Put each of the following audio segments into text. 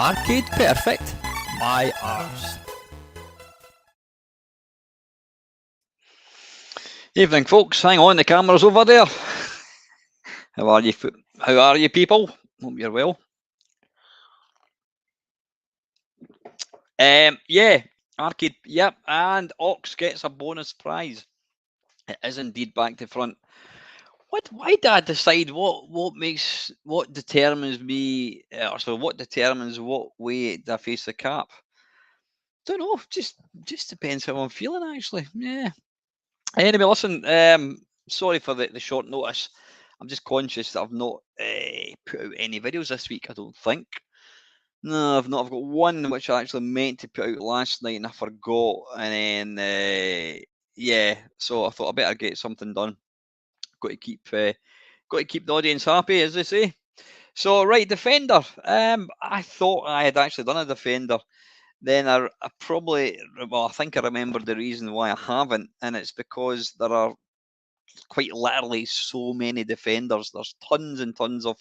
Arcade Perfect by Arse. Evening, folks. Hang on, the camera's over there. How are you? How are you, people? Hope you're well. Yeah, Arcade. Yep, and Ox gets a bonus prize. It is indeed back to front. Why did I decide what determines me, or so what determines what way I face the cap? Don't know. Just depends how I'm feeling, actually. Yeah. Anyway, listen. Sorry for the short notice. I'm just conscious that I've not put out any videos this week. I don't think. No, I've not. I've got one which I actually meant to put out last night and I forgot. And then yeah, so I thought I better get something done. Got to keep the audience happy, as they say. So right, Defender. I thought I had actually done a Defender. Then I think I remember the reason why I haven't, and it's because there are quite literally so many Defenders. There's tons and tons of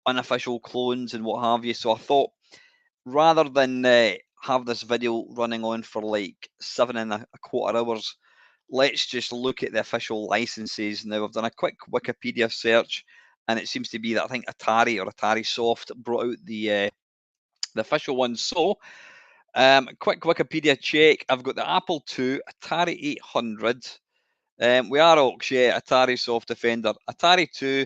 unofficial clones and what have you. So I thought, rather than have this video running on for like 7.25 hours, let's just look at the official licenses. Now, I've done a quick Wikipedia search, and it seems to be that I think Atari or Atari Soft brought out the official one. So, quick Wikipedia check. I've got the Apple II, Atari 800. We are Ox, yeah, Atari Soft Defender, Atari 2.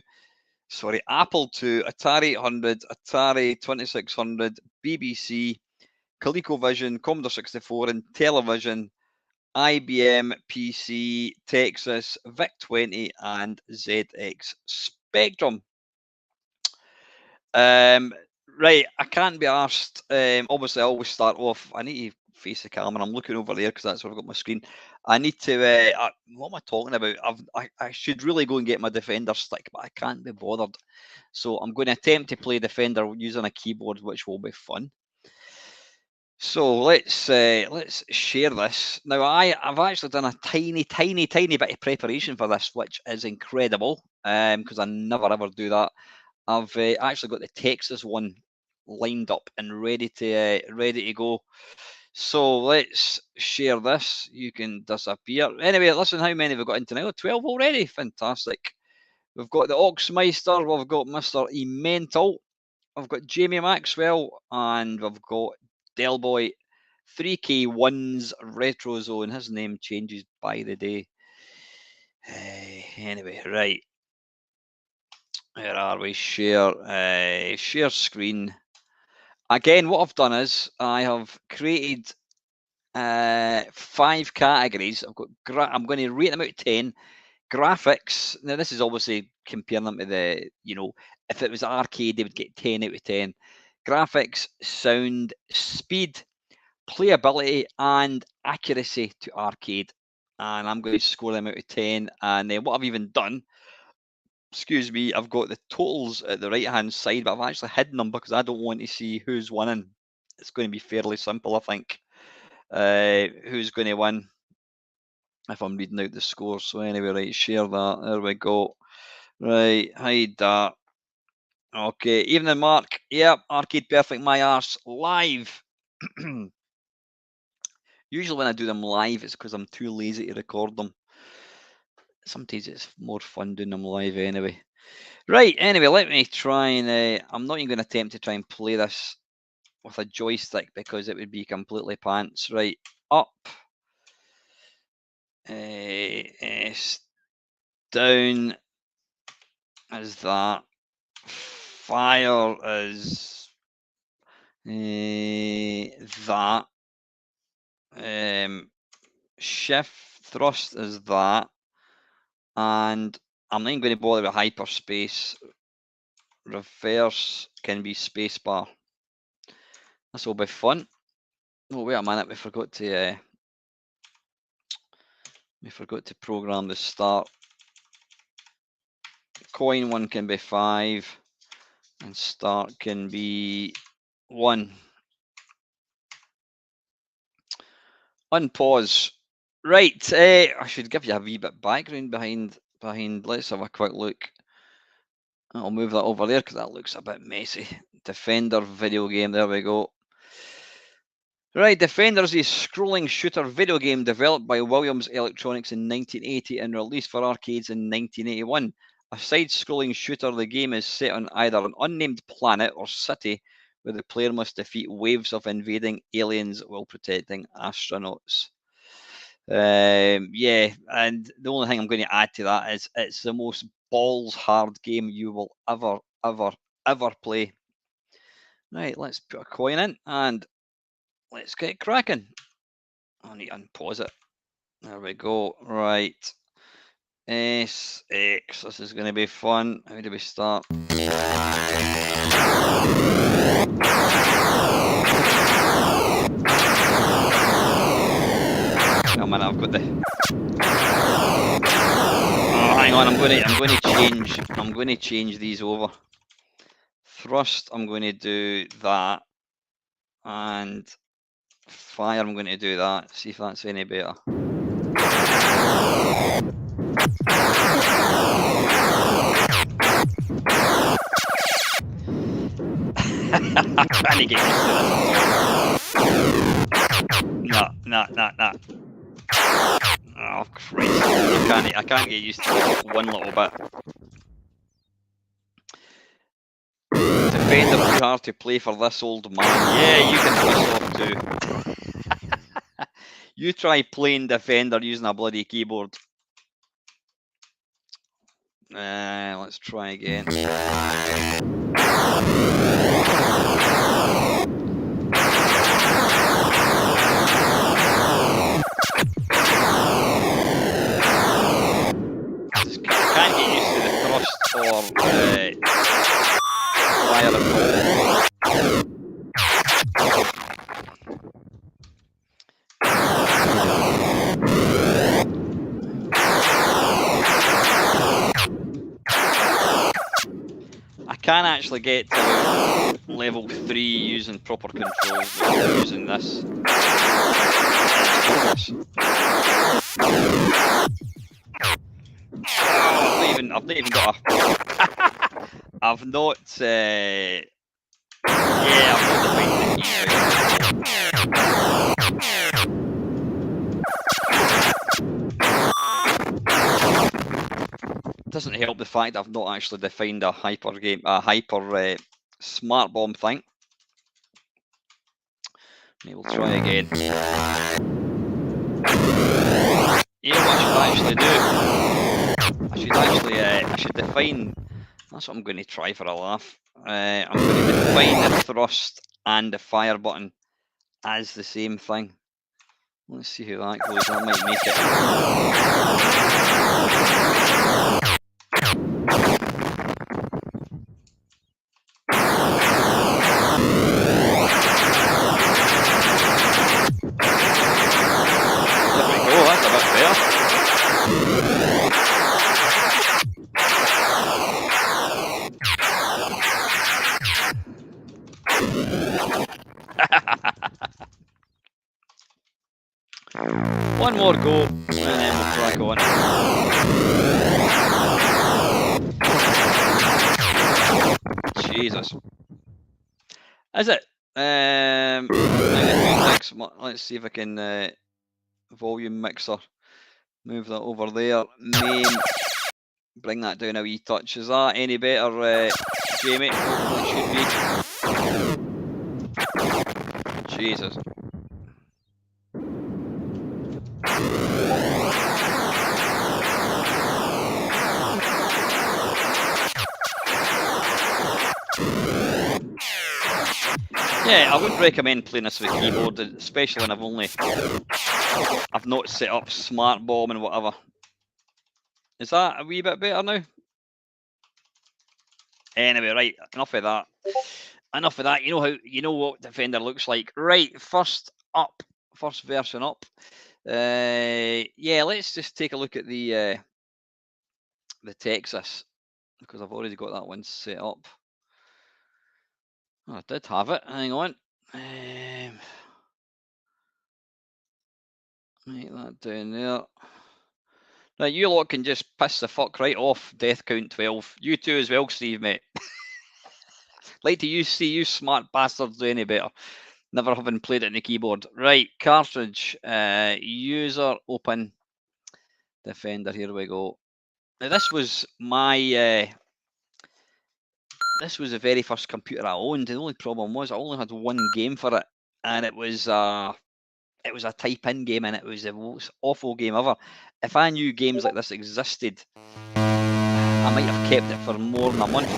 Sorry, Apple II, Atari 800, Atari 2600, BBC, ColecoVision, Commodore 64, Intellivision, IBM PC, Texas, VIC-20, and ZX Spectrum. Right, I can't be arsed. Obviously, I always start off. I need to face the camera. I'm looking over there because that's where I've got my screen. I need to. What am I talking about? I should really go and get my Defender stick, but I can't be bothered. So I'm going to attempt to play Defender using a keyboard, which will be fun. So let's share this. Now I've actually done a tiny bit of preparation for this, which is incredible. Because I never ever do that. I've actually got the Texas one lined up and ready to go. So let's share this. You can disappear. Anyway, listen, how many have we got into now? 12 already. Fantastic. We've got the Oxmeister. We've got Mr. Emmental. We've got Jamie Maxwell, and we've got Delboy 3K1's Retro Zone. His name changes by the day. Anyway, right. Where are we? Share screen. Again, what I've done is I have created 5 categories. I'm going to rate them out of 10. Graphics. Now, this is obviously comparing them to the, if it was arcade, they would get 10 out of 10. Graphics, sound, speed, playability, and accuracy to arcade. And I'm going to score them out of 10. And then what I've even done, excuse me, I've got the totals at the right-hand side, but I've actually hidden them because I don't want to see who's winning. It's going to be fairly simple, I think. Who's going to win if I'm reading out the score. So anyway, right, share that. There we go. Right, hide that. Okay, evening, Mark. Yep, Arcade Perfect, my arse, live. Usually when I do them live, it's because I'm too lazy to record them. Sometimes it's more fun doing them live anyway. Right, anyway, let me try and... I'm not even going to attempt to try and play this with a joystick because it would be completely pants. Right, up. S down is that. Fire is that. Shift thrust is that. And I'm not even going to bother with hyperspace. Reverse can be spacebar. This will be fun. Oh, wait a minute, we forgot to program the start. Coin 1 can be 5 and start can be 1. Unpause. Right, I should give you a wee bit background behind. Let's have a quick look. I'll move that over there because that looks a bit messy. Defender video game, there we go. Right, Defender is a scrolling shooter video game developed by Williams Electronics in 1980 and released for arcades in 1981. A side-scrolling shooter, the game is set on either an unnamed planet or city where the player must defeat waves of invading aliens while protecting astronauts. Yeah, and the only thing I'm going to add to that is it's the most balls-hard game you will ever play. Right, let's put a coin in and let's get cracking. I need to unpause it. There we go. Right. SX. This is going to be fun. How do we start? Oh man, I've got the. Oh, hang on. I'm going to change these over. Thrust. I'm going to do that, and fire. I'm going to do that. See if that's any better. I can't get used to this. No. Oh Christ! I can't get used to this one little bit. Defender too hard to play for this old man. Yeah, you can piss off too. You try playing Defender using a bloody keyboard. Let's try again. Can't get used to the thrust or fire at all. can actually get to level 3 using proper controls without using this. I've not even got a. I've not. Yeah, I've not defined the key. Doesn't help the fact I've not actually defined a hyper smart bomb thing. Maybe we'll try again. Yeah, what I should actually do, I should define, that's what I'm going to try for a laugh. I'm going to define the thrust and the fire button as the same thing. Let's see how that goes, that might make There we go, that's a bit better. One more go, and then we'll crack on. Jesus. Is it? Let's see if I can volume mixer. Move that over there. Main. Bring that down a wee touch. Is that any better, Jamie? It should be. Jesus. Yeah, I wouldn't recommend playing this with a keyboard, especially when I've not set up smart bomb and whatever. Is that a wee bit better now? Anyway, right, enough of that. Enough of that. You know what Defender looks like. Right, first version up. Yeah, let's just take a look at the Texas, because I've already got that one set up. Oh, I did have it. Hang on. Make that down there. Now, you lot can just piss the fuck right off, Death Count 12. You too as well, Steve, mate. Like to see you smart bastards do any better. Never having played it on the keyboard. Right, cartridge. User, open. Defender, here we go. Now, this was my... this was the very first computer I owned. The only problem was I only had one game for it, and it was a type-in game, and it was the most awful game ever. If I knew games like this existed, I might have kept it for more than a month.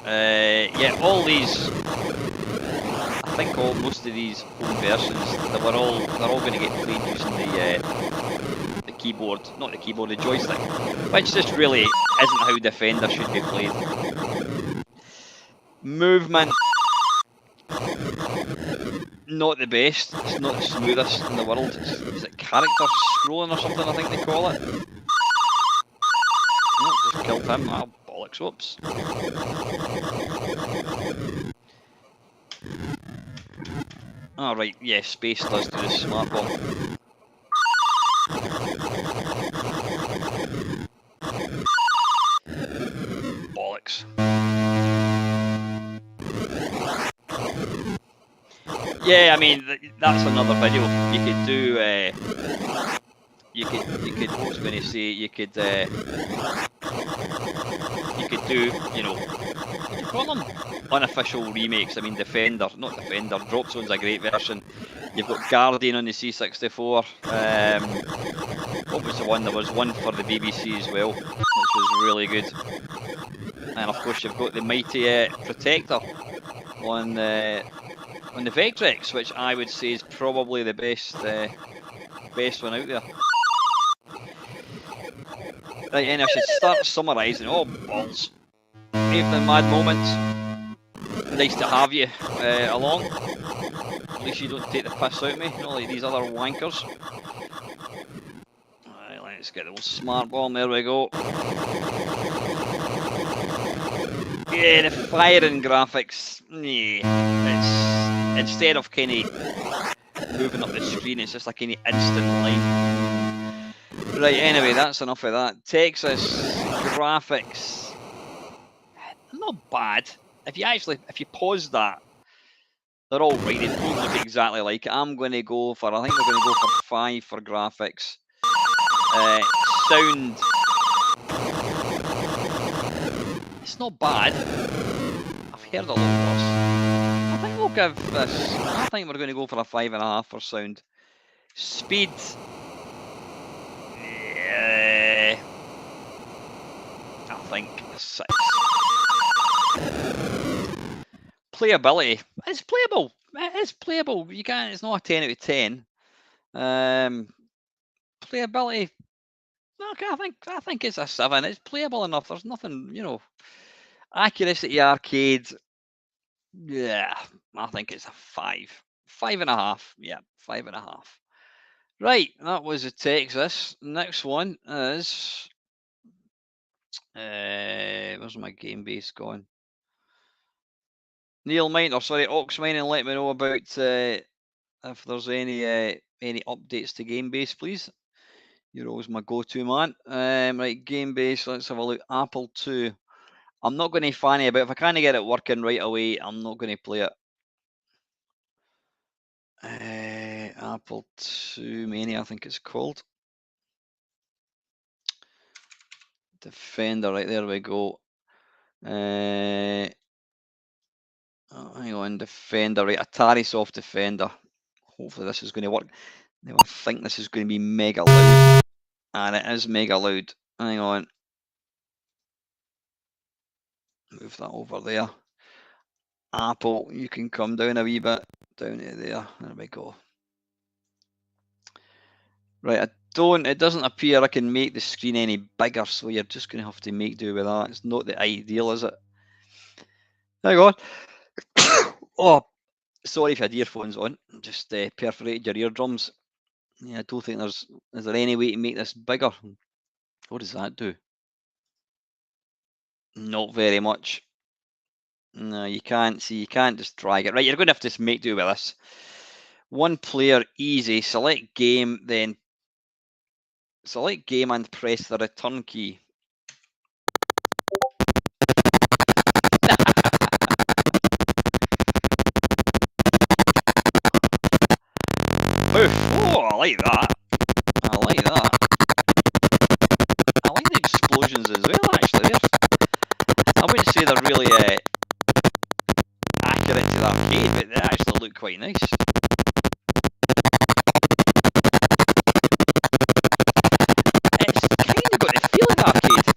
Yeah, all these, I think most of these home versions, they're all going to get played using the keyboard, not the keyboard, the joystick, which just really isn't how Defender should be played. Movement, not the best. It's not the smoothest in the world. Is it character scrolling or something, I think they call it? Oh, just killed him. Ah, bollocks, whoops. Alright, yeah, space does do the smart bomb. Bollocks. Yeah, I mean, that's another video. You could do, you could, what was I going to say, you could do, you know, what do you call them? Unofficial remakes. I mean, Defender, not Defender, Drop Zone's a great version. You've got Guardian on the C64. What was the one? There was one for the BBC as well, which was really good. And of course, you've got the mighty Protector on the Vectrex, which I would say is probably the best one out there. Right, and I should start summarising. Oh, balls. Evening Mad Moments. Nice to have you along. At least you don't take the piss out of me, not like these other wankers. Right, let's get the old smart bomb. There we go. Yeah, the firing graphics. Yeah, it's instead of kind of moving up the screen, it's just like any instant line. Right. Anyway, that's enough of that. Texas graphics, not bad. If you pause that, they're all right. They don't look exactly like it. I'm going to go for. I think we're going to go for 5 for graphics. Sound. It's not bad. I've heard a lot worse. I think we'll give this. I think we're going to go for a 5.5 for sound. Speed. Yeah. I think a 6. Playability. It's playable. It is playable. You can't. It's not a 10 out of 10. Playability. Okay, I think it's a 7. It's playable enough. There's nothing, accuracy arcade. Yeah, I think it's a 5. 5.5. Yeah, 5.5. Right, that was the Texas. Next one is where's my game base gone? Neil Mine, or sorry, Ox Mine, and let me know about if there's any updates to game base, please. You're always my go-to man. Right, game base. Let's have a look. Apple II. I'm not going to fanny about. If I can't get it working right away, I'm not going to play it. Apple II Mini, I think it's called. Defender, right, there we go. Oh, hang on, Defender, right, Atari Soft Defender. Hopefully this is going to work. Now I think this is going to be mega loud. And it is mega loud. Hang on. Move that over there. Apple, you can come down a wee bit. Down to there. There we go. Right, it doesn't appear I can make the screen any bigger, so you're just going to have to make do with that. It's not the ideal, is it? Hang on. Oh, sorry if you had earphones on. Just perforated your eardrums. Yeah, I don't think is there any way to make this bigger? What does that do? Not very much. No, you can't. See, you can't just drag it. Right, you're going to have to just make do with this. One player, easy. Select game, then select game and press the return key. Oof. Oh, I like that. I like that. I like the explosions as well, actually. I wouldn't say they're really accurate to the arcade, but they actually look quite nice. It's kind of got the feel of the arcade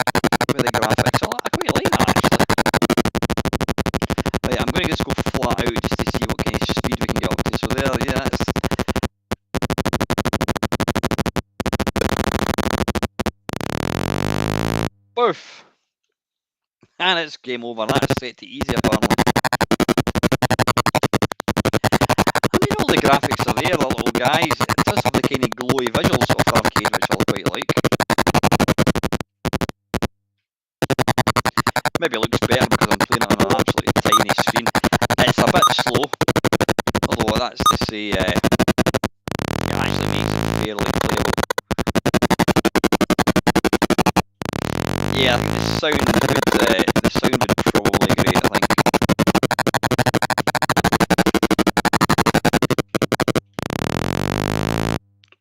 with the graphics. I quite like that, actually. Right, I'm going to just go flat out just to see what kind of speed we can get up to. So there, yeah, that's... Boof! And it's game over. That's set to easy, apparently. I mean, all the graphics are there, the little guys. It does have the kind of glowy visuals of the arcade, which I quite like. Maybe it looks better because I'm playing it on an absolutely tiny screen. It's a bit slow, although that's to say it actually makes it fairly playable. Yeah, I think the sound would probably great, I think.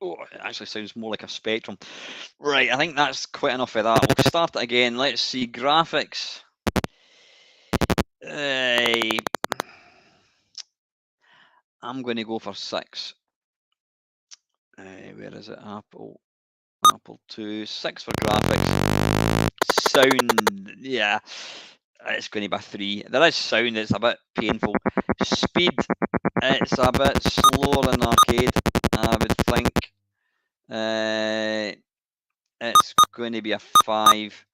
Oh, it actually sounds more like a Spectrum. Right, I think that's quite enough of that. We'll start it again. Let's see, graphics. I'm going to go for 6. Where is it? Apple II. 6 for graphics. Sound, yeah, it's going to be a 3. There is sound, it's a bit painful. Speed, it's a bit slower than arcade, I would think. It's going to be a 5.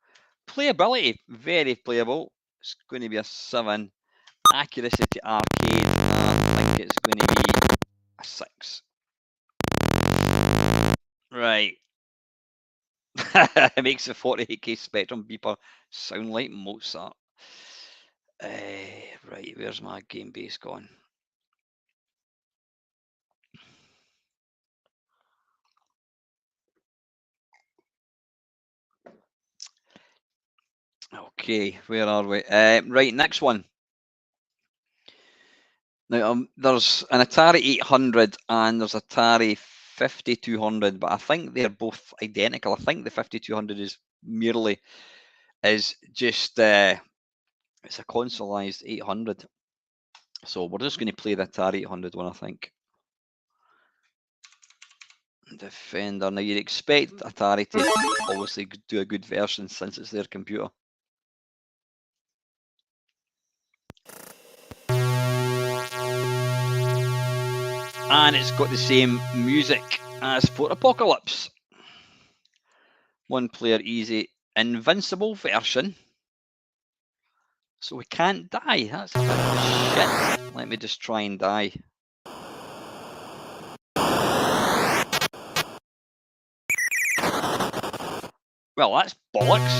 Playability, very playable. It's going to be a 7. Accuracy to arcade, I think it's going to be a 6. Right. It makes the 48K Spectrum beeper sound like Mozart. Right, where's my game base gone? Okay, where are we? Right, next one. Now, there's an Atari 800 and there's Atari 5200, but I think they're both identical. I think the 5200 is just it's a consoleized 800. So we're just going to play the Atari 800 one, I think. Defender. Now you'd expect Atari to obviously do a good version since it's their computer. And it's got the same music as for Apocalypse. One player easy, invincible version. So we can't die. That's a bit of shit. Let me just try and die. Well, that's bollocks.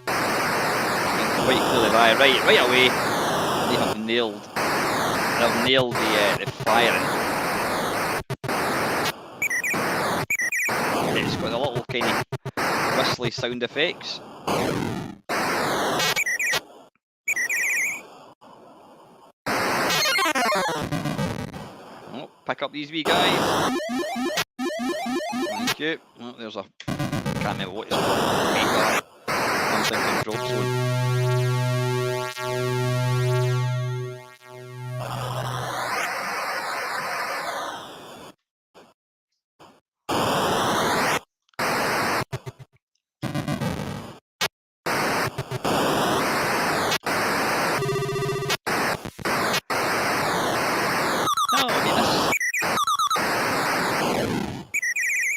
Quite clearly die. Right away. They have nailed. They've nailed the firing. It's got a little kind of whistly sound effects. Oh, pick up these wee guys. Thank you. Oh, there's a. Can't remember what it's called. Something control zone.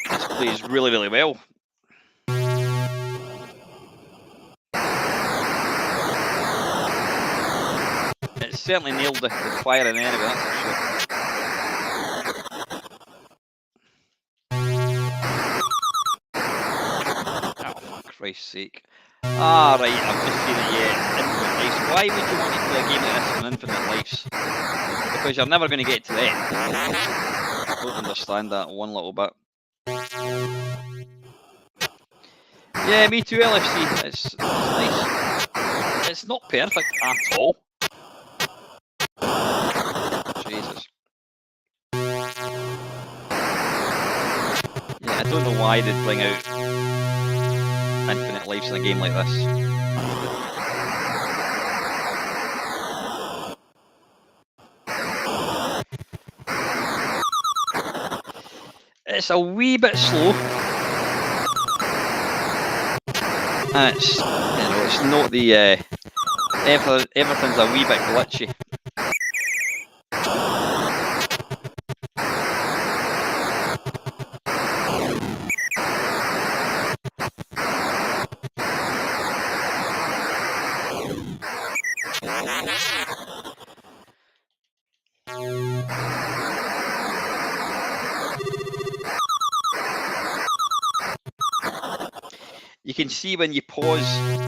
This plays really, really well. It certainly nailed the firing anyway, that's for sure. Oh, for Christ's sake. Ah, right, I've just seen it, yeah. Infinite Lives. Why would you want to play a game like this on Infinite Lives? Because you're never going to get to the end. I don't understand that one little bit. Yeah, me too, LFC. It's nice. It's not perfect at all. Jesus. Yeah, I don't know why they'd bring out Infinite Lives in a game like this. It's a wee bit slow. And it's, it's not the everything's a wee bit glitchy. You can see when you pause,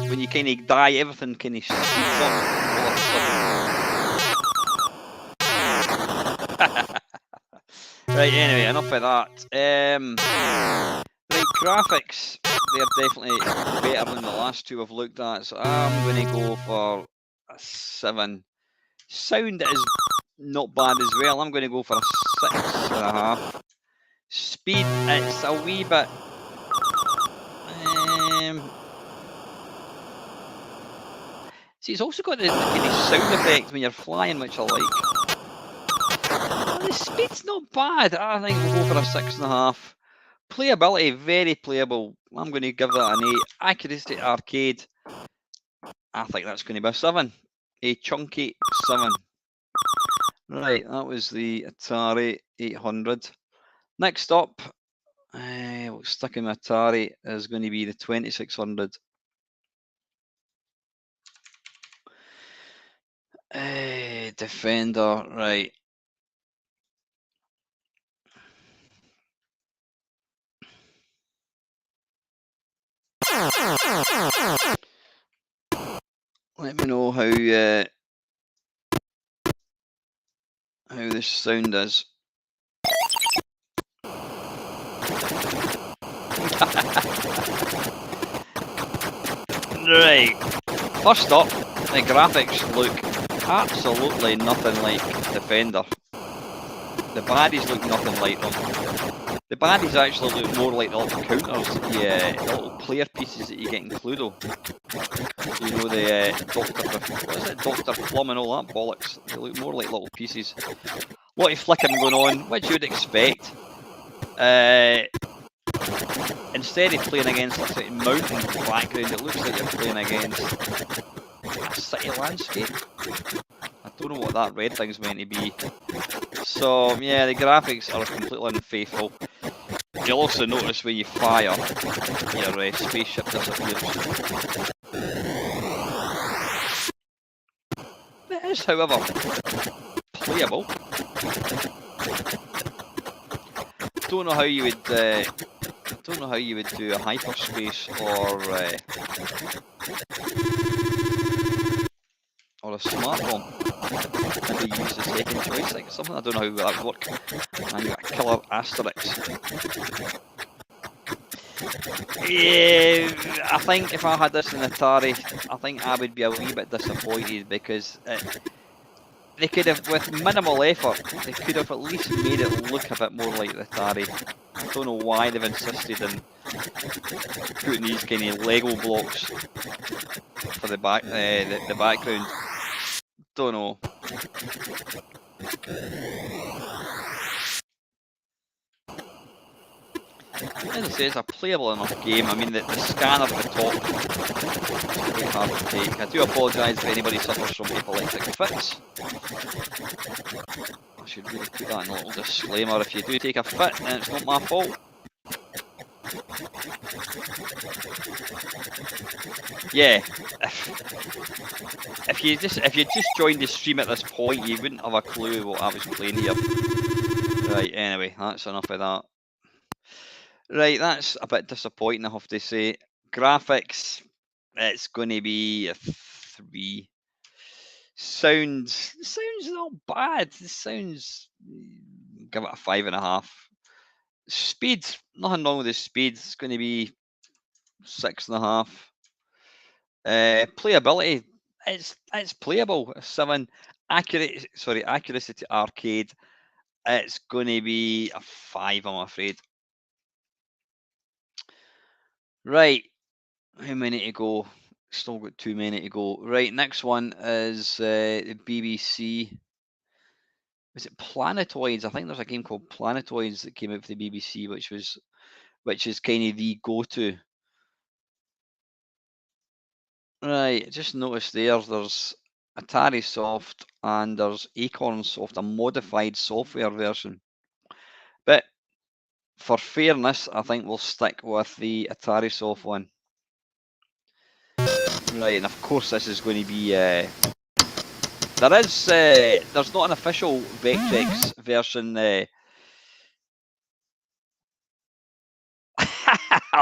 when you kind of die, everything kind of speeds up all of a sudden. Right, anyway, enough of that. Right, graphics, they're definitely better than the last two I've looked at, so I'm going to go for a 7. Sound is not bad as well. I'm going to go for a 6.5. Speed, it's a wee bit. See, it's also got the kind of sound effect when you're flying, which I like. The speed's not bad. I think we'll go for a 6.5. Playability, very playable. I'm going to give that an 8. Accuracy, arcade. I think that's going to be a 7. A chunky 7. Right, that was the Atari 800. Next up, sticking with Atari, is going to be the 2600. Defender, right. Let me know how this sound is. Right. First up, the graphics look absolutely nothing like Defender. The baddies look nothing like them. The baddies actually look more like the little counters, the little player pieces that you get in Cluedo. You know, the Dr. Plum and all that bollocks. They look more like little pieces. A lot of flickering going on, which you'd expect. Instead of playing against a sort of mountain background, it looks like you're playing against a city landscape. I don't know what that red thing's meant to be. So yeah, the graphics are completely unfaithful. You'll also notice when you fire, your spaceship disappears. It is, however, playable. Don't know how you would do a hyperspace or a smart bomb. Maybe use the second joystick or something. I don't know how that would work. And you got a killer asterisk. Yeah, I think if I had this in Atari, I think I would be a wee bit disappointed because they could have, with minimal effort, they could have at least made it look a bit more like the Atari. I don't know why they've insisted in putting these kind of Lego blocks for the background. Don't know. As I say, it's a playable enough game. I mean, the scanner at the top is really hard to take. I do apologise if anybody suffers from epileptic fits. I should really put that in a little disclaimer. If you do take a fit, then it's not my fault. Yeah, if you just joined the stream at this point, you wouldn't have a clue what I was playing here. Right, anyway, that's enough of that. Right, that's a bit disappointing, I have to say. Graphics, it's going to be a 3. Sounds not bad. Sounds, give it a 5.5. Speed, nothing wrong with the speed. It's going to be 6.5. Playability, it's playable. 7. Accuracy to arcade, it's going to be a 5, I'm afraid. Right, how many to go? Still got too many to go. Right, next one is the BBC. Was it Planetoids? I think there's a game called Planetoids that came out for the BBC, which is kind of the go-to. Right, just noticed there's Atari Soft and there's Acorn Soft, a modified software version. But for fairness, I think we'll stick with the Atari Soft one. Right, and of course this is going to be there's not an official Vectrex version. I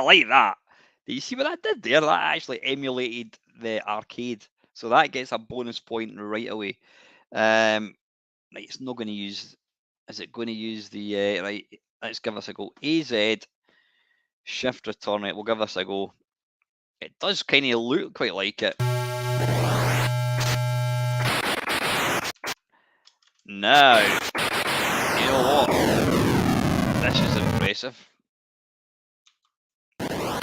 like that. Do you see what I did there? That actually emulated the arcade, so that gets a bonus point right away. Right, it's not going to use. Is it going to use the right? Let's give this a go. AZ shift return. Right, we'll give this a go. It does kind of look quite like it. Now, you know what? This is impressive.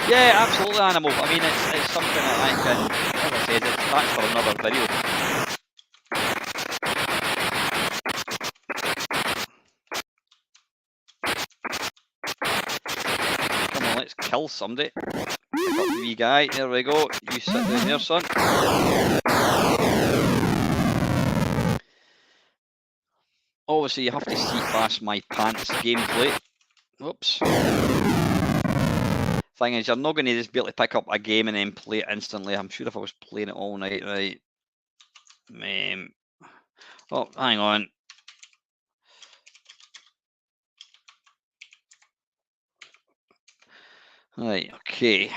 Yeah, absolutely, Animal. I mean, it's something that I can, as I said, that's for another video. Come on, let's kill somebody. Pick up the wee guy. There we go. You sit down there, son. Obviously, you have to see past my pants gameplay. Whoops. Thing is, you're not going to just be able to pick up a game and then play it instantly. I'm sure if I was playing it all night, right? Oh, hang on. Right, okay.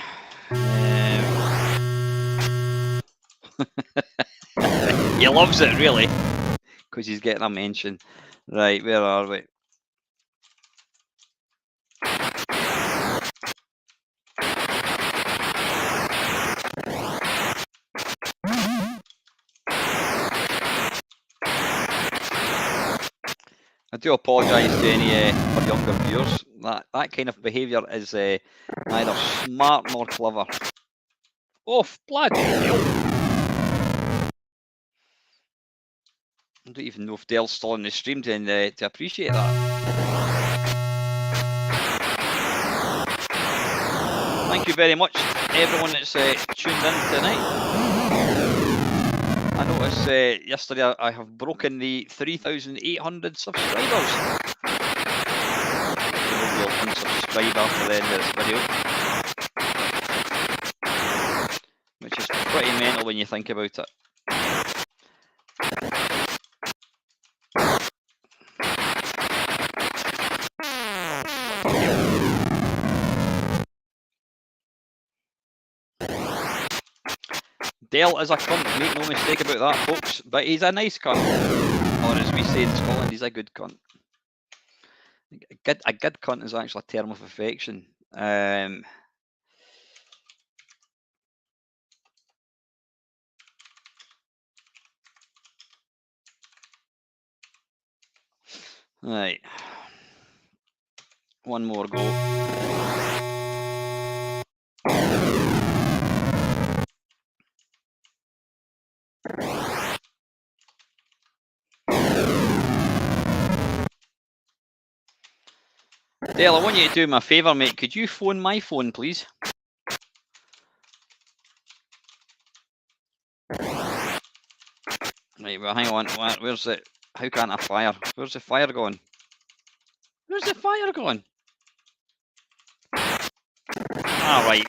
He loves it, really, because he's getting a mention. Right, where are we? I do apologise to any for younger viewers. That kind of behaviour is neither smart nor clever. Oh, bloody hell! I don't even know if Dale's still on the stream to appreciate that. Thank you very much, everyone that's tuned in tonight. I noticed yesterday I have broken the 3,800 subscribers. You'll unsubscribe after the end of this video, which is pretty mental when you think about it. Dale is a cunt, make no mistake about that, folks, but he's a nice cunt. Or as we say in Scotland, he's a good cunt. A good cunt is actually a term of affection. Right. One more go. Dale, I want you to do me a favour, mate. Could you phone my phone, please? Right, well, hang on. Where's it? How can't I fire? Where's the fire going? Where's the fire going? Ah, right.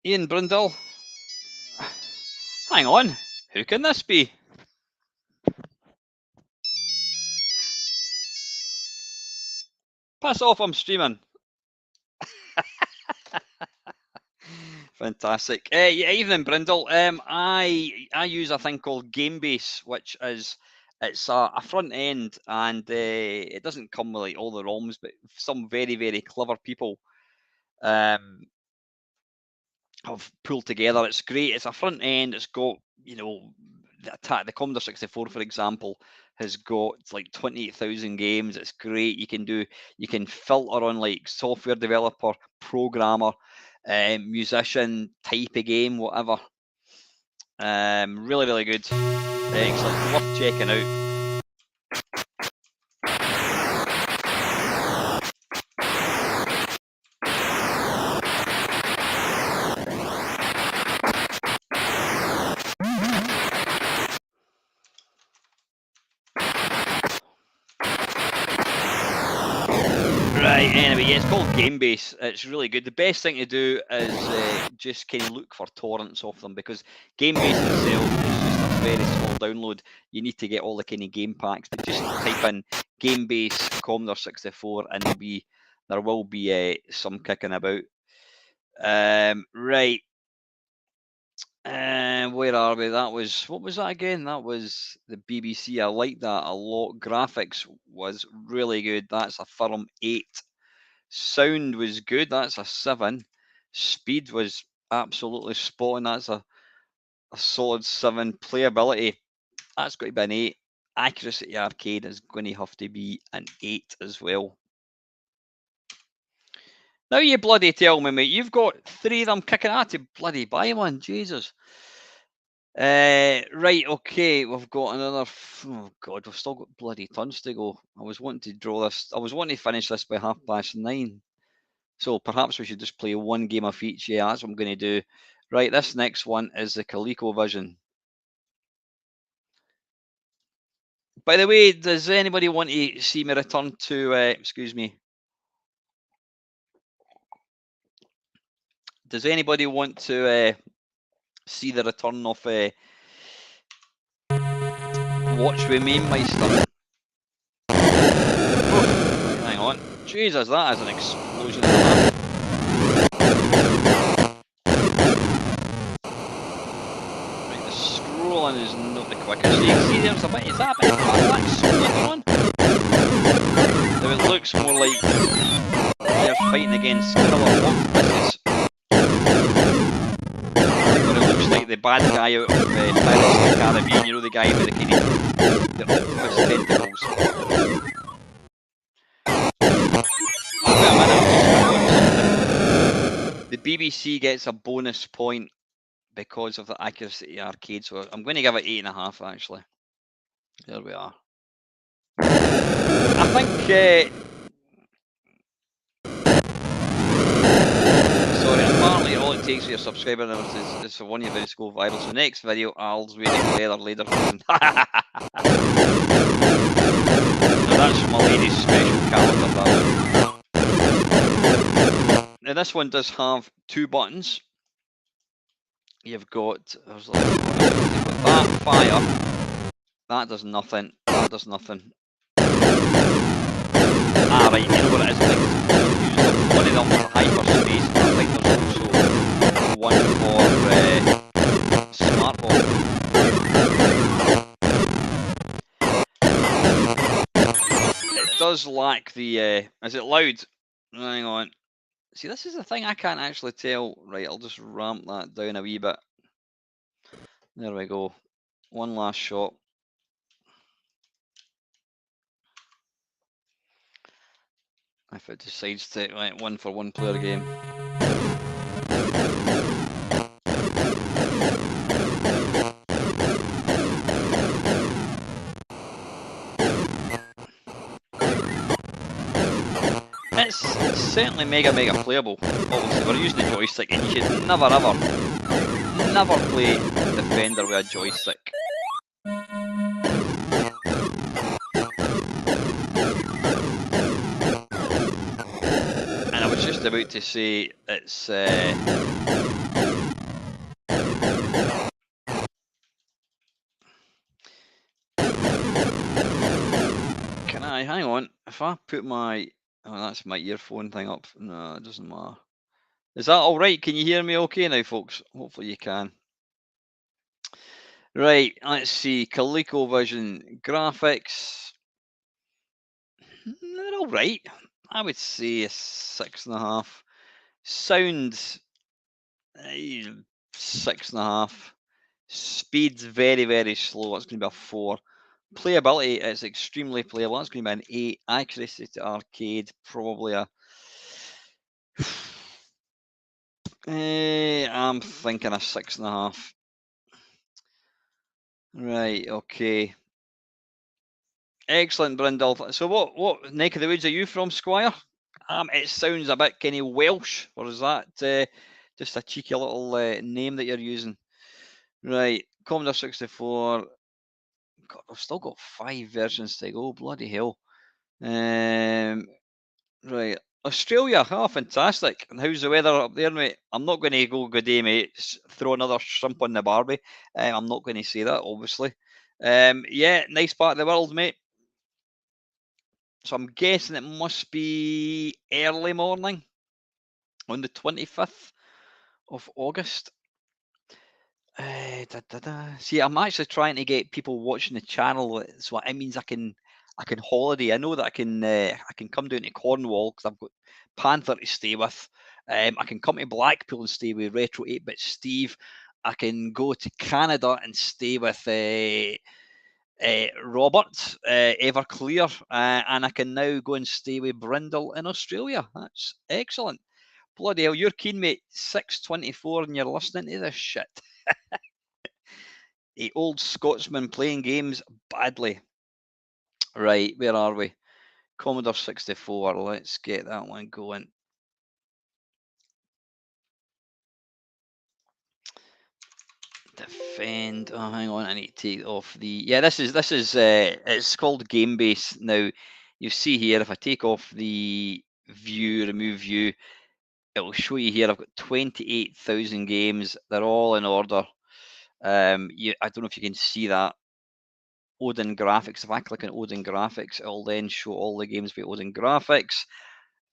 Ian Brindle. Hang on. Who can this be? Pass off, I'm streaming. Fantastic. Yeah, evening, Brindle. I use a thing called GameBase, which is it's a front end, and it doesn't come with like all the ROMs, but some very, very clever people have pulled together. It's great. It's a front end. It's got, you know, the Commodore 64, for example, has got like 28,000 games. It's great. You can filter on like software developer, programmer, musician, type of game, whatever. Really, really good. Excellent. Worth checking out. Right, anyway, yeah, it's called GameBase. It's really good. The best thing to do is just kind of look for torrents of them, because GameBase itself is just a very small download. You need to get all the kind of game packs, but just type in GameBase Commodore 64 and there will be some kicking about. Right. Where are we? What was that again? That was the BBC. I like that a lot. Graphics was really good. That's a firm 8. Sound was good. That's a 7. Speed was absolutely spot on. That's a solid 7. Playability, that's got to be an 8. Accuracy arcade is going to have to be an 8 as well. Now you bloody tell me, mate. You've got 3 of them kicking out to bloody buy one. Jesus. Right, okay. We've got another. Oh God, we've still got bloody tons to go. I was wanting to draw this. I was wanting to finish this by 9:30. So perhaps we should just play one game of each. Yeah, that's what I'm going to do. Right, this next one is the ColecoVision. By the way, does anybody want to see me return to? Excuse me. Does anybody want to see the return of Watch Remain Meister? Jesus, that is an explosion. Right, the scrolling is not the quickest. You can see there's a bit. Is that a bit of parallax going on? So it looks more like you're fighting against killer octopuses. Or it looks like the bad guy out of Pirates of the Caribbean. You know, the guy with the kind of the octopus tentacles. The BBC gets a bonus point because of the accuracy of the arcade, so I'm going to give it 8.5 actually. There we are. I think sorry, apparently all it takes for your subscriber numbers is for one of your videos to go viral. So next video, Al's wearing leather lederhosen. Now that's from a lady's special calendar, that one. Now this one does have 2 buttons. You've got, that fire, that does nothing, that does nothing. Ah, right, you know what it is, I think one of them for hyperspace, and I think there's also one for smart ball. It does lack the, is it loud? Hang on. See, this is the thing I can't actually tell. Right, I'll just ramp that down a wee bit. There we go. One last shot. If it decides to, right, 1-for-1 player game. It's certainly mega playable. Obviously, we're using the joystick, and you should never play Defender with a joystick. And I was just about to say it's can I hang on? If I put my that's my earphone thing up. No, it doesn't matter. Is that all right? Can you hear me okay now, folks? Hopefully you can. Right, let's see. ColecoVision graphics. They're all right. I would say a 6.5. Sound 6.5. Speed's very slow. That's going to be a 4. Playability is extremely playable. That's going to be an 8. Accuracy to arcade, probably a. I'm thinking a 6.5. Right. Okay. Excellent, Brindle. So what neck of the woods are you from, Squire? It sounds a bit kind of Welsh, or is that just a cheeky little name that you're using? Right, Commodore 64. God, I've still got 5 versions to go. Bloody hell. Right, Australia. Oh, fantastic. And how's the weather up there, mate? I'm not going to go good day, mate. Throw another shrimp on the barbie. I'm not going to say that, obviously. Yeah, nice part of the world, mate. So I'm guessing it must be early morning on the 25th of August. See, I'm actually trying to get people watching the channel, so it means I can holiday. I know that I can come down to Cornwall because I've got Panther to stay with. I can come to Blackpool and stay with Retro 8-Bit Steve. I can go to Canada and stay with Robert Everclear, and I can now go and stay with Brindle in Australia. That's excellent. Bloody hell, you're keen, mate. 6:24, and you're listening to this shit. The old Scotsman playing games badly. Right, where are we? Commodore 64. Let's get that one going. Defend. Oh, hang on. I need to take off the. Yeah, this is. It's called Game Base. Now, you see here. If I take off the view, remove view, it will show you here. I've got 28,000 games. They're all in order. I don't know if you can see that. Odin Graphics. If I click on Odin Graphics, it'll then show all the games with Odin Graphics.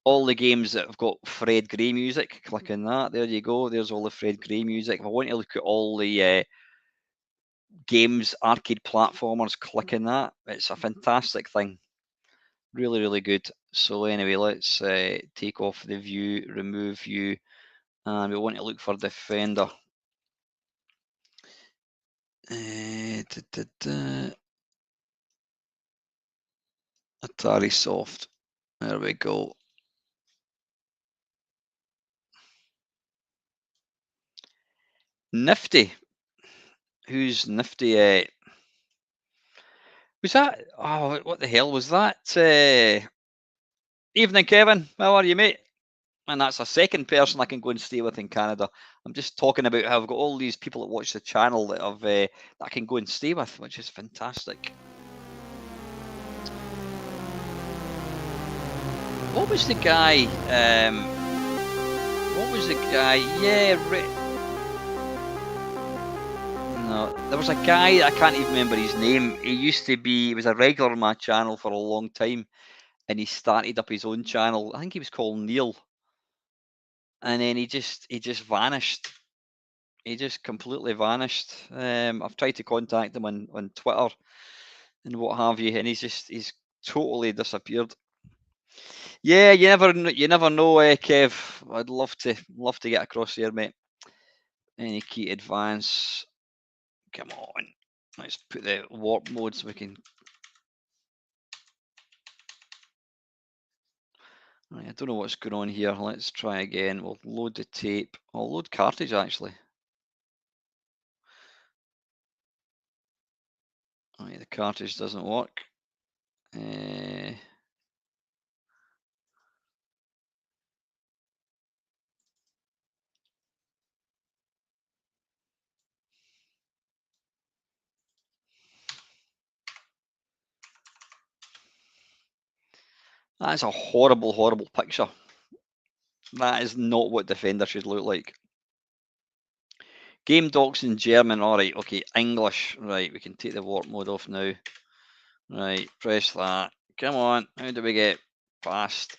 all the games that have got Fred Gray music, click on that. There you go. There's all the Fred Gray music. If I want to look at all the games, arcade platformers, click on that. It's a fantastic thing. Really, really good. So anyway, let's take off the view, remove view, and we want to look for Defender. Atari Soft. There we go. Nifty. Who's Nifty? Was that? Oh, what the hell was that? Evening, Kevin. How are you, mate? And that's a second person I can go and stay with in Canada. I'm just talking about how I've got all these people that watch the channel that that I can go and stay with, which is fantastic. What was the guy? What was the guy? Yeah, no, there was a guy, I can't even remember his name. He was a regular on my channel for a long time, and he started up his own channel. I think he was called Neil, and then he just vanished. He just completely vanished. I've tried to contact him on Twitter and what have you, and he's totally disappeared. Yeah, you never know, Kev. I'd love to get across here, mate. Any key to advance? Come on, let's put the warp mode so we can. Right, I don't know what's going on here. Let's try again. We'll load the tape. I'll load cartridge actually. Right, the cartridge doesn't work. That's a horrible, horrible picture. That is not what Defender should look like. Game docs in German. All right, okay. English. Right, we can take the warp mode off now. Right, press that. Come on. How do we get past?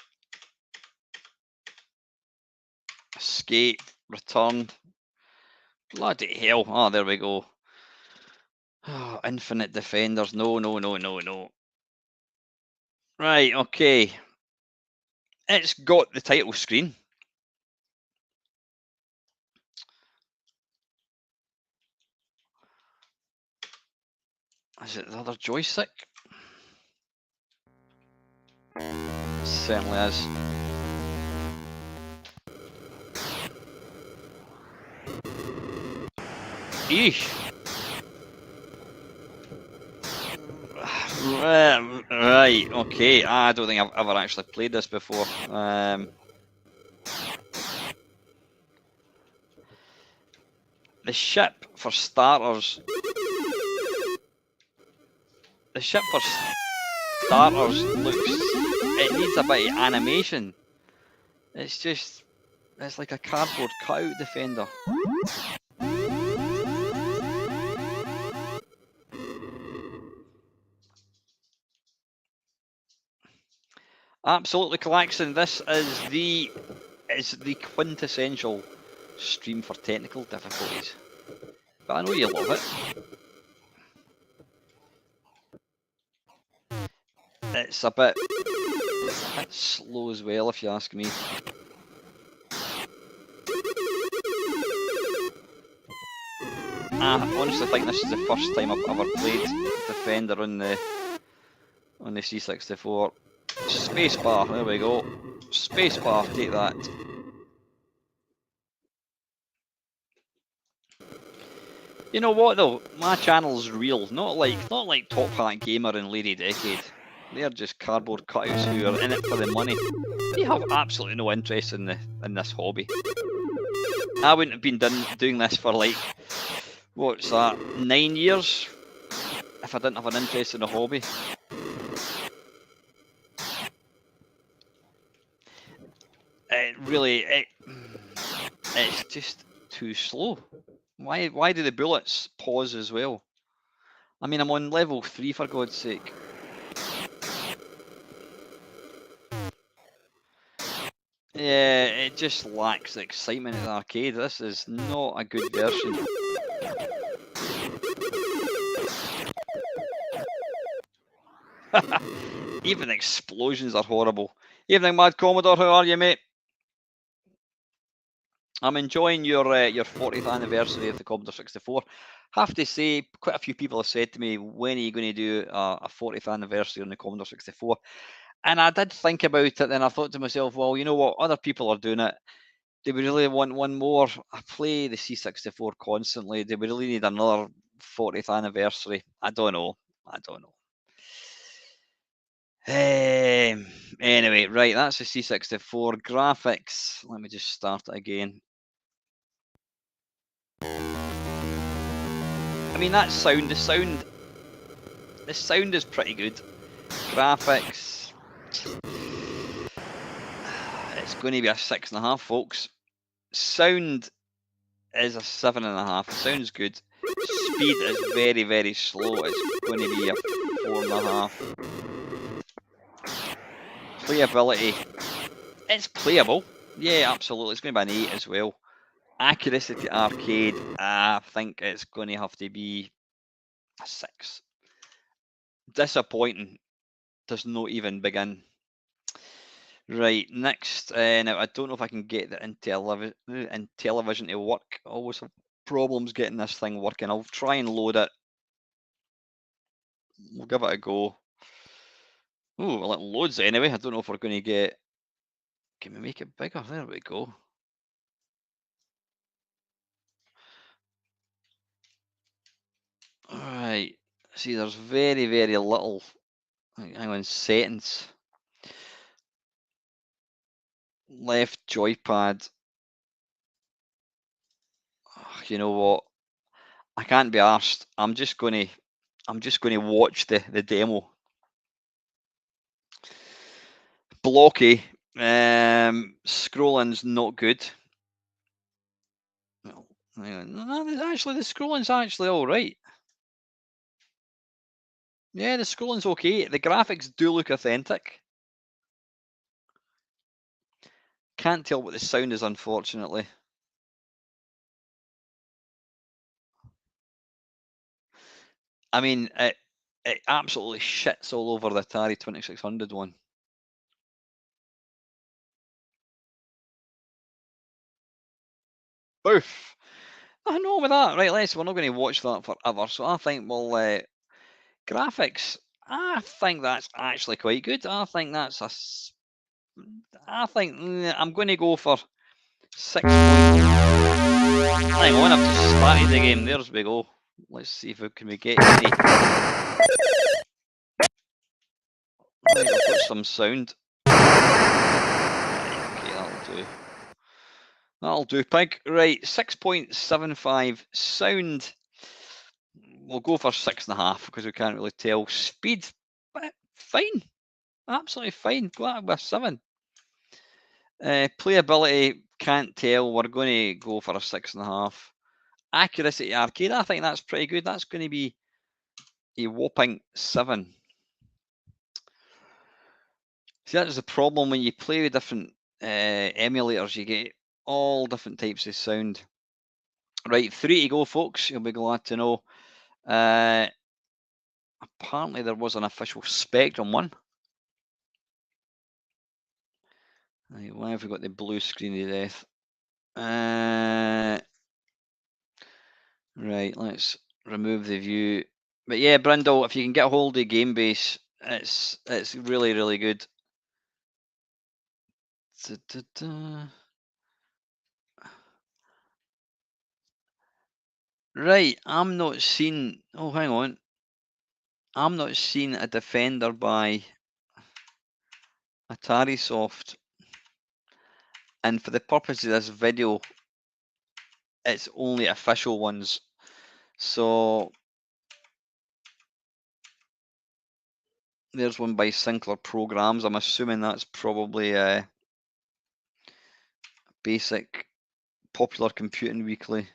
Escape. Return. Bloody hell. Oh, there we go. Oh, infinite defenders. No, no, no, no, no. Right, okay. It's got the title screen. Is it the other joystick? It certainly is. Eesh. Right, okay. I don't think I've ever actually played this before. The ship, for starters. The ship, for starters, it needs a bit of animation. It's like a cardboard cutout Defender. Absolutely, Klaxon. This is the quintessential stream for technical difficulties. But I know you love it. It's a bit slow as well, if you ask me. I honestly think this is the first time I've ever played Defender on the C64. Spacebar, there we go. Spacebar, take that. You know what though? My channel's real, not like Top Hat Gamer and Lady Decade. They're just cardboard cutouts who are in it for the money. They have absolutely no interest in this hobby. I wouldn't have been doing this for like, what's that, 9 years if I didn't have an interest in the hobby. It's just too slow. Why do the bullets pause as well? I mean, I'm on level 3 for God's sake. Yeah, it just lacks the excitement of the arcade. This is not a good version. Even explosions are horrible. Evening, Mad Commodore. How are you, mate? I'm enjoying your 40th anniversary of the Commodore 64. Have to say, quite a few people have said to me, when are you going to do a 40th anniversary on the Commodore 64? And I did think about it, and I thought to myself, well, you know what? Other people are doing it. Do we really want one more? I play the C64 constantly. Do we really need another 40th anniversary? I don't know. I don't know. Anyway, right, that's the C64 graphics. Let me just start it again. I mean, that sound, the sound is pretty good. Graphics, it's going to be a 6.5, folks. Sound is a 7.5. It sounds good. Speed is very, very slow. It's going to be a 4.5. Playability, it's playable. Yeah, absolutely. It's going to be an 8 as well. Accuracy to arcade, I think it's going to have to be a 6. Disappointing. Does not even begin. Right, next. Now, I don't know if I can get the Intellivision to work. I always have problems getting this thing working. I'll try and load it. We'll give it a go. Oh, well, it loads anyway. I don't know if we're going to get... Can we make it bigger? There we go. Alright. See, there's very, very little... Hang on, settings. Left joypad. Oh, you know what? I can't be arsed. I'm just going to watch the demo. Blocky. Scrolling's not good. Well, no, actually, the scrolling's actually all right. Yeah, the scrolling's okay. The graphics do look authentic. Can't tell what the sound is, unfortunately. I mean, it absolutely shits all over the Atari 2600 one. Boof. I know with that. Right, we're not going to watch that forever. So I think graphics, I think that's actually quite good. I think that's I'm going to go for 6 points. Hang on, I've just started the game. There's we go. Let's see if we can get any. Right, I've got some sound. Right, okay, that'll do. That'll do, pig. Right, 6.75 sound. We'll go for 6.5 because we can't really tell. Speed, fine. Absolutely fine. Go out with 7. Playability, can't tell. We're going to go for a 6.5. Accuracy arcade, I think that's pretty good. That's going to be a whopping 7. See, that is the problem when you play with different emulators. You get all different types of sound. Right, 3 to go, folks. You'll be glad to know. Apparently, there was an official Spectrum one. Right, why have we got the blue screen of death? Right, let's remove the view. But yeah, Brindle, if you can get a hold of Game Base, it's really, really good. Right, I'm not seeing. Oh, hang on. I'm not seeing a Defender by Atari Soft. And for the purpose of this video, it's only official ones. So there's one by Sinclair Programs. I'm assuming that's probably a basic Popular Computing Weekly.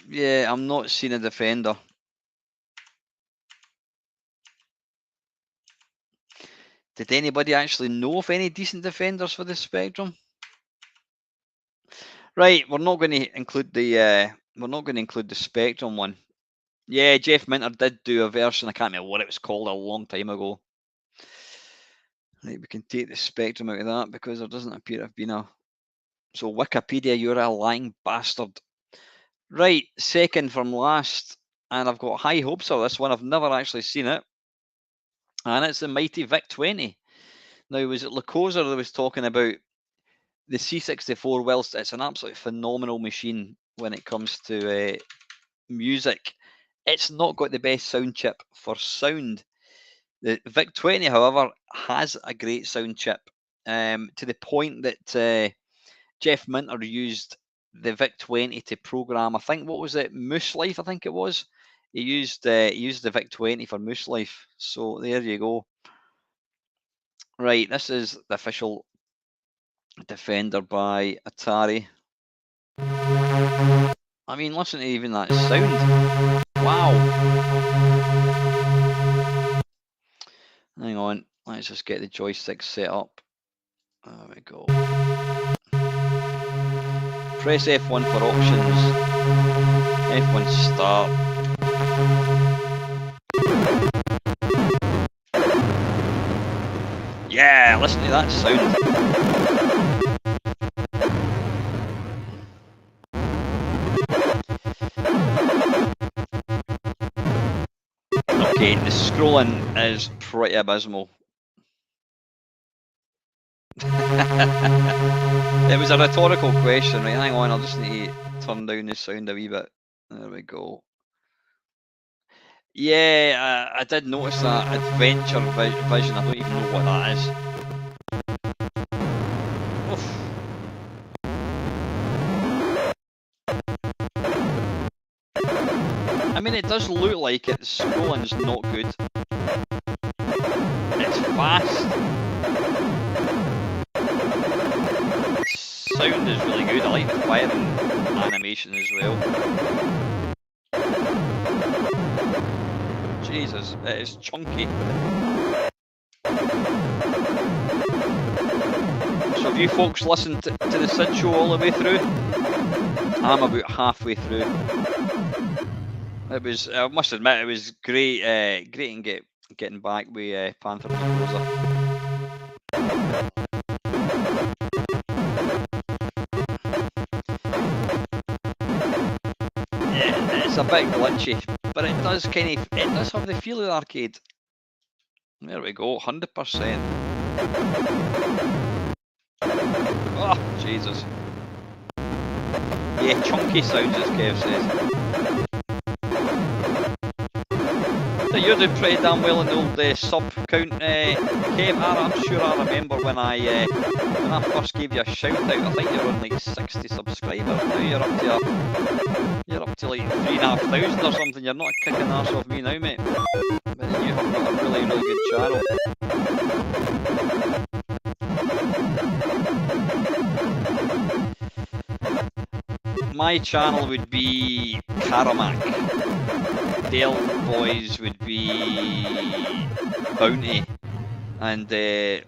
Yeah, I'm not seeing a Defender. Did anybody actually know of any decent defenders for the Spectrum? Right, we're not going to include the Spectrum one. Yeah, Jeff Minter did do a version. I can't remember what it was called a long time ago. Right, we can take the Spectrum out of that because there doesn't appear to have been a. So Wikipedia, you're a lying bastard. Right, second from last, and I've got high hopes of this one. I've never actually seen it, and it's the mighty VIC-20. Now, was it Lacosa that was talking about the C64? Whilst it's an absolutely phenomenal machine when it comes to music, it's not got the best sound chip for sound. The VIC-20, however, has a great sound chip, to the point that Jeff Minter used the VIC-20 to program, I think, what was it, Moose Life, I think it was. He used the VIC-20 for Moose Life. So there you go. Right, this is the official Defender by Atari. I mean, listen to even that sound. Wow. Hang on, let's just get the joystick set up. There we go. Press F1 for options. F1 start. Yeah, listen to that sound. Okay, the scrolling is pretty abysmal. It was a rhetorical question, right? Hang on, I'll just need to turn down the sound a wee bit. There we go. Yeah, I did notice that Adventure Vision. I don't even know what that is. Oof. I mean, it does look like it. The scrolling's not good. It's fast. Sound is really good. I like the firing animation as well. Jesus, it is chunky. So have you folks listened to the Sid Show all the way through? I'm about halfway through. It was, I must admit, it was great, great in getting back with Panther and Lacosa. It's a bit glitchy, but it does have the feel of the arcade. There we go, 100%. Oh, Jesus. Yeah, chunky sounds, as Kev says. So you're doing pretty damn well in the old sub count, Kev. I'm sure I remember when I first gave you a shout out. I think you were on like 60 subscribers. Now you're up to like 3,500 or something. You're not kicking arse off me now, mate. But you have got a really, really good channel. My channel would be Karamak. Dale Boys would be Bounty, and yeah,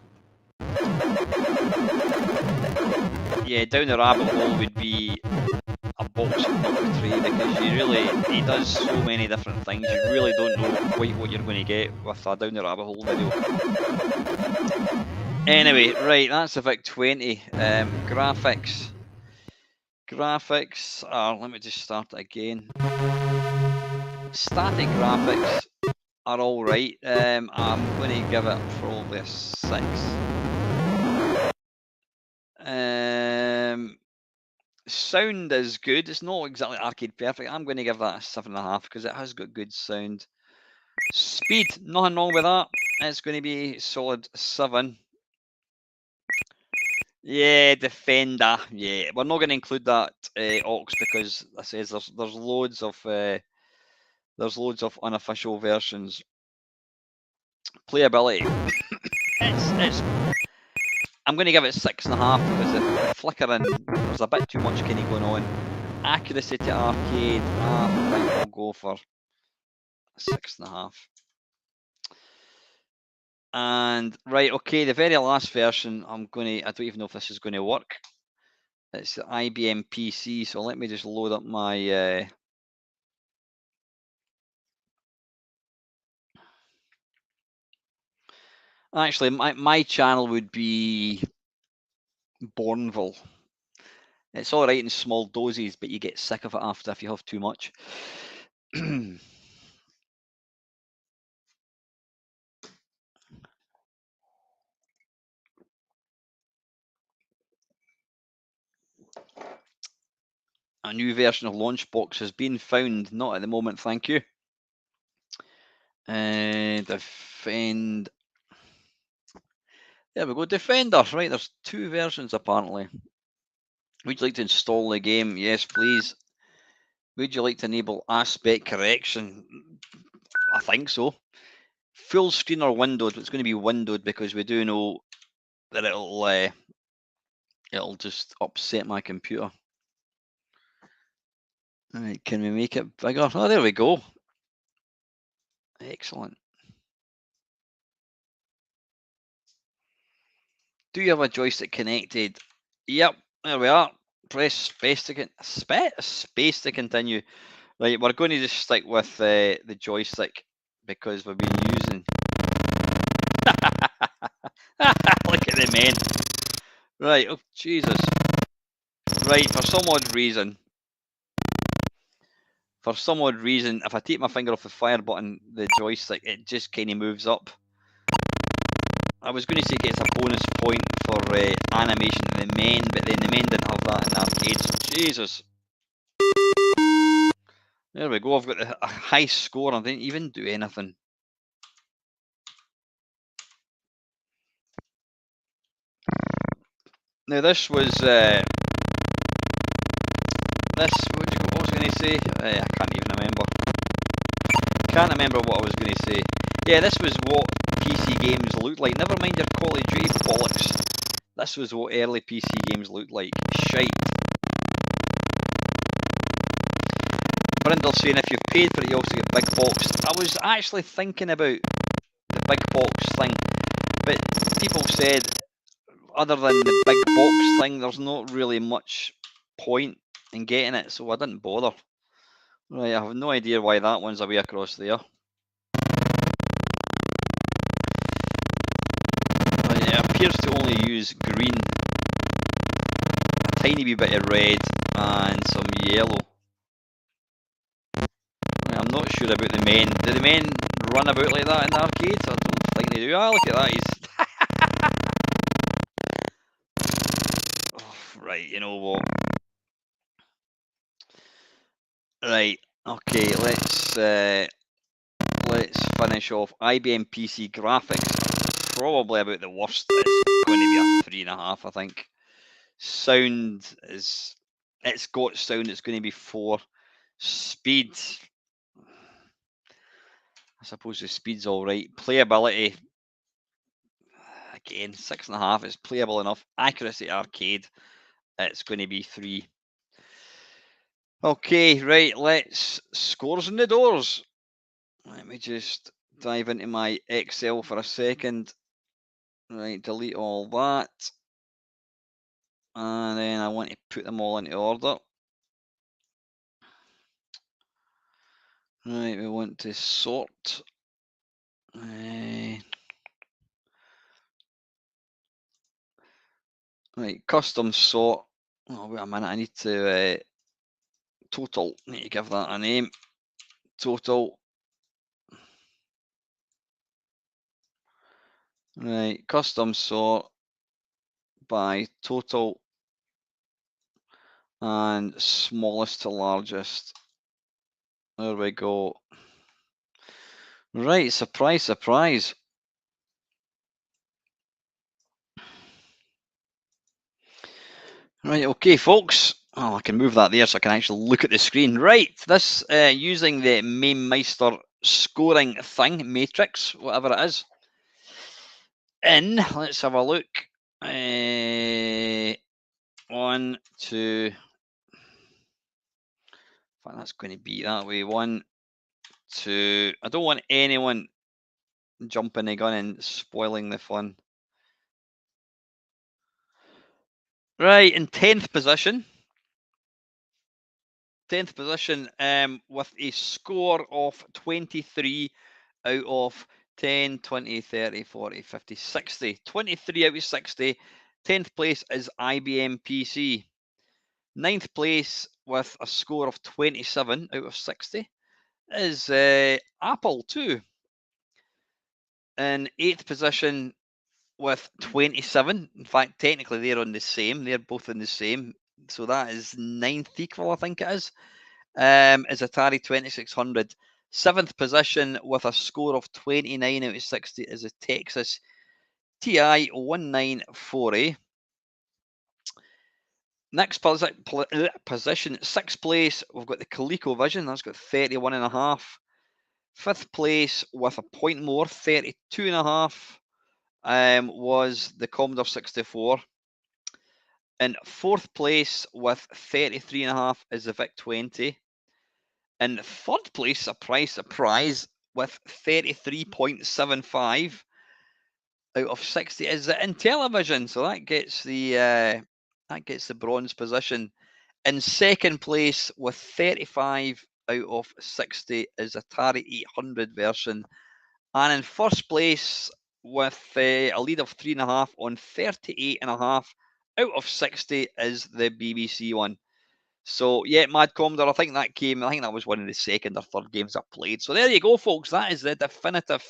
Down the Rabbit Hole would be a box of number 3, because he does so many different things. You really don't know quite what you're going to get with a Down the Rabbit Hole video. Anyway, right, that's the VIC-20. Graphics are, let me just start it again. Static graphics are alright. I'm going to give it probably a 6. Sound is good. It's not exactly arcade perfect. I'm going to give that a 7.5 because it has got good sound. Speed, nothing wrong with that. It's going to be solid 7. Yeah, Defender. Yeah, we're not going to include that Ox because I says there's loads of unofficial versions. Playability. it's I'm going to give it 6.5 because the flickering, there's a bit too much kind of going on. Accuracy to arcade, I think I'll go for 6.5. And right, okay, the very last version, I don't even know if this is going to work. It's the IBM PC, so let me just load up my actually my channel would be Bourneville. It's all right in small doses, but you get sick of it after if you have too much. A new version of Launchbox has been found. Not at the moment, thank you. Defend. There we go. Defender. Right, there's 2 versions apparently. Would you like to install the game? Yes, please. Would you like to enable aspect correction? I think so. Full screen or windowed? It's going to be windowed because we do know that it'll just upset my computer. All right, can we make it bigger? Oh, there we go. Excellent. Do you have a joystick connected? Yep, there we are. Press space to continue. Right, we're going to just stick with the joystick because we've been using. Look at the men. Right, oh Jesus. Right, for some odd reason, if I take my finger off the fire button, the joystick, it just kind of moves up. I was going to say it gets a bonus point for animation of the men, but then the men didn't have that in the arcades. Jesus. There we go. I've got a high score. I didn't even do anything. Now this was what was I going to say? I can't even remember. Can't remember what I was going to say. Yeah, this was what PC games looked like. Never mind your Call of Duty bollocks. This was what early PC games looked like. Shite. Brindle's saying if you paid for it, you also get big box. I was actually thinking about the big box thing, but people said other than the big box thing, there's not really much point in getting it, so I didn't bother. Right, I have no idea why that one's away across there. It appears to only use green, a tiny wee bit of red, and some yellow. I'm not sure about the men. Do the men run about like that in the arcades? I don't think they do. Ah, look at that. He's oh, right, you know what? Right, okay, let's finish off. IBM PC graphics, probably about the worst. It's going to be a 3.5, I think. Sound is, it's got sound. It's going to be 4. Speed, I suppose the speed's all right. Playability, again, 6.5. It's playable enough. Accuracy arcade, it's going to be 3. Okay, right, let's scores in the doors. Let me just dive into my Excel for a second. Right, delete all that. And then I want to put them all into order. Right, we want to sort. Right, custom sort. Oh, wait a minute, I need to total. Need to give that a name. Total. Right, custom sort by total and smallest to largest. There we go. Right, surprise, surprise. Right, okay, folks. Oh, I can move that there so I can actually look at the screen. Right, this using the MainMeister scoring thing, matrix, whatever it is. Let's have a look. 1, 2. That's going to be that way. 1, 2. I don't want anyone jumping the gun and spoiling the fun. Right, in 10th position. 10th position with a score of 23 out of 10, 20, 30, 40, 50, 60. 23 out of 60. 10th place is IBM PC. 9th place with a score of 27 out of 60 is Apple II. In 8th position with 27. In fact, technically they're on the same. They're both in the same. So that is 9th equal, I think it is Atari 2600. 7th position with a score of 29 out of 60 is a Texas TI 1940. Next position, 6th place, we've got the ColecoVision. That's got 31.5. 5th place with a point more, 32.5, was the Commodore 64. In 4th place with 33.5 is the VIC-20. In 3rd place, surprise, with 33.75 out of 60 is the Intellivision. So that gets the bronze position. In 2nd place with 35 out of 60 is Atari 800 version. And in 1st place with a lead of 3.5 on 38.5 out of 60 is the BBC one. So yeah, Mad Commodore, I think that was one of the 2nd or 3rd games I played. So there you go, folks. That is the definitive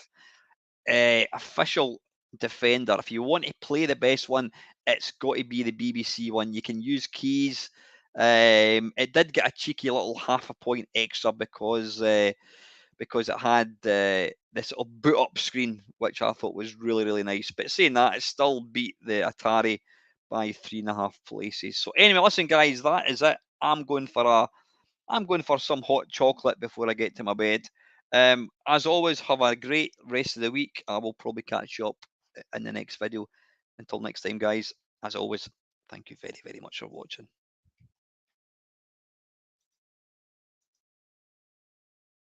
official Defender. If you want to play the best one, it's got to be the BBC one. You can use keys. It did get a cheeky little half a point extra because it had this little boot up screen, which I thought was really, really nice. But saying that, it still beat the Atari by 3.5 places. So anyway, listen, guys, that is it. I'm going for some hot chocolate before I get to my bed. As always, have a great rest of the week. I will probably catch you up in the next video. Until next time, guys, as always, thank you very, very much for watching.